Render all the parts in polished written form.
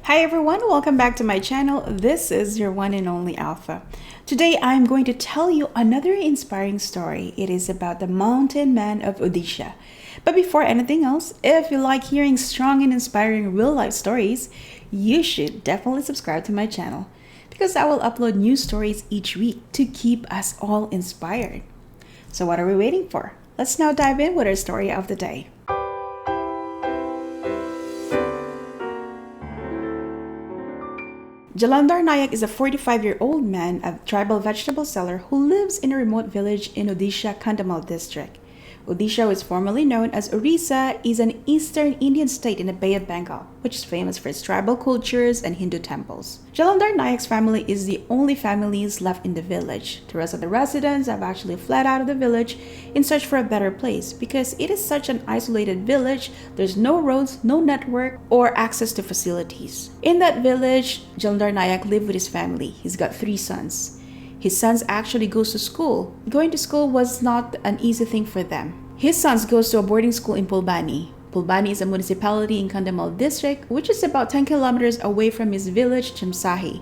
Hi everyone, welcome back to my channel. This is your one and only Alpha. Today I'm going to tell you another inspiring story. It is about the mountain man of Odisha. But before anything else, if you like hearing strong and inspiring real life stories, you should definitely subscribe to my channel because I will upload new stories each week to keep us all inspired. So what are we waiting for? Let's now dive in with our story of the day. Jalandar Nayak is a 45-year-old man, a tribal vegetable seller who lives in a remote village in Odisha, Kandhamal district. Odisha, was formerly known as Orissa, is an eastern Indian state in the Bay of Bengal, which is famous for its tribal cultures and Hindu temples. Jalandhar Nayak's family is the only families left in the village. The rest of the residents have actually fled out of the village in search for a better place because it is such an isolated village. There's no roads, no network, or access to facilities. In that village, Jalandhar Nayak lived with his family. He's got 3 sons. His sons actually goes to school. Going to school was not an easy thing for them. His sons goes to a boarding school in Pulbani. Pulbani is a municipality in Kandhamal district, which is about 10 kilometers away from his village, Chimsahi.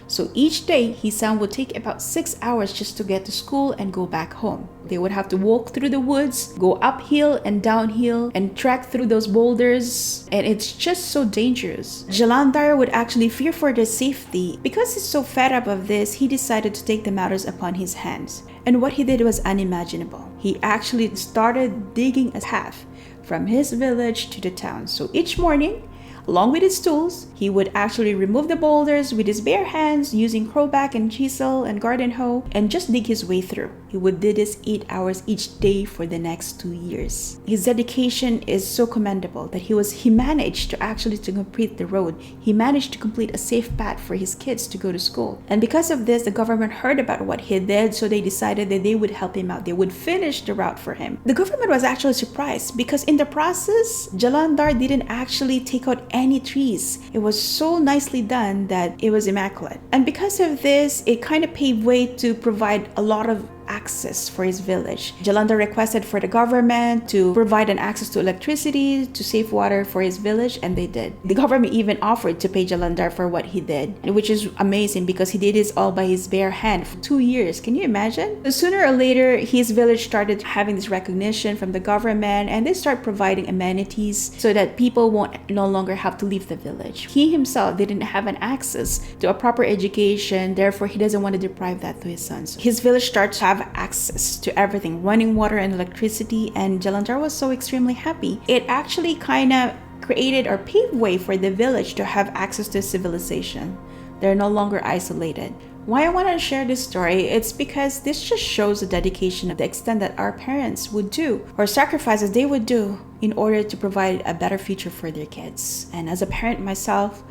So each day, his son would take about 6 hours just to get to school and go back home. They would have to walk through the woods, go uphill and downhill, and trek through those boulders, and it's just so dangerous. Jalandhar would actually fear for their safety. Because he's so fed up of this, he decided to take the matters upon his hands. And what he did was unimaginable. He actually started digging a path from his village to the town. So each morning, along with his tools, he would actually remove the boulders with his bare hands using crowback and chisel and garden hoe and just dig his way through. He would do this 8 hours each day for the next 2 years. His dedication is so commendable that he managed to actually complete the road. He managed to complete a safe path for his kids to go to school. And because of this, the government heard about what he did, so they decided that they would help him out. They would finish the route for him. The government was actually surprised because in the process, Jalandhar didn't actually take out any trees. It was so nicely done that it was immaculate. And because of this, it kind of paved way to provide a lot of access for his village. Jalandhar requested for the government to provide an access to electricity, to safe water for his village, and they did. The government even offered to pay Jalandhar for what he did, which is amazing because he did this all by his bare hand for 2 years. Can you imagine? Sooner or later, his village started having this recognition from the government, and they start providing amenities so that people won't no longer have to leave the village. He himself didn't have an access to a proper education, therefore he doesn't want to deprive that to his sons. His village starts to have access to everything, running water and electricity, and Jalandhar was so extremely happy. It actually kind of created or paved way for the village to have access to civilization. They're no longer isolated. Why I want to share this story, it's because this just shows the dedication of the extent that our parents would do or sacrifices they would do in order to provide a better future for their kids. And as a parent myself,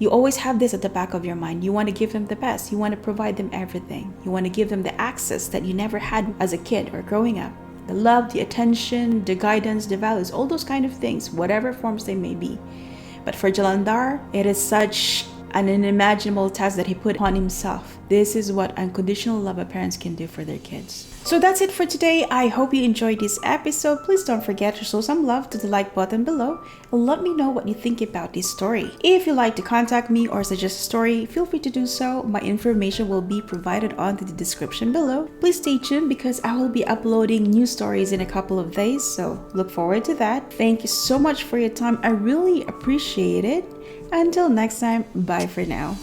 you always have this at the back of your mind. You want to give them the best. You want to provide them everything. You want to give them the access that you never had as a kid or growing up. The love, the attention, the guidance, the values, all those kind of things, whatever forms they may be. But for Jalandhar, it is such an unimaginable task that he put upon himself. This is what unconditional love of parents can do for their kids. So that's it for today. I hope you enjoyed this episode. Please don't forget to show some love to the like button below and let me know what you think about this story. If you'd like to contact me or suggest a story, feel free to do so. My information will be provided onto the description below. Please stay tuned because I will be uploading new stories in a couple of days, so look forward to that. Thank you so much for your time. I really appreciate it. Until next time, bye for now.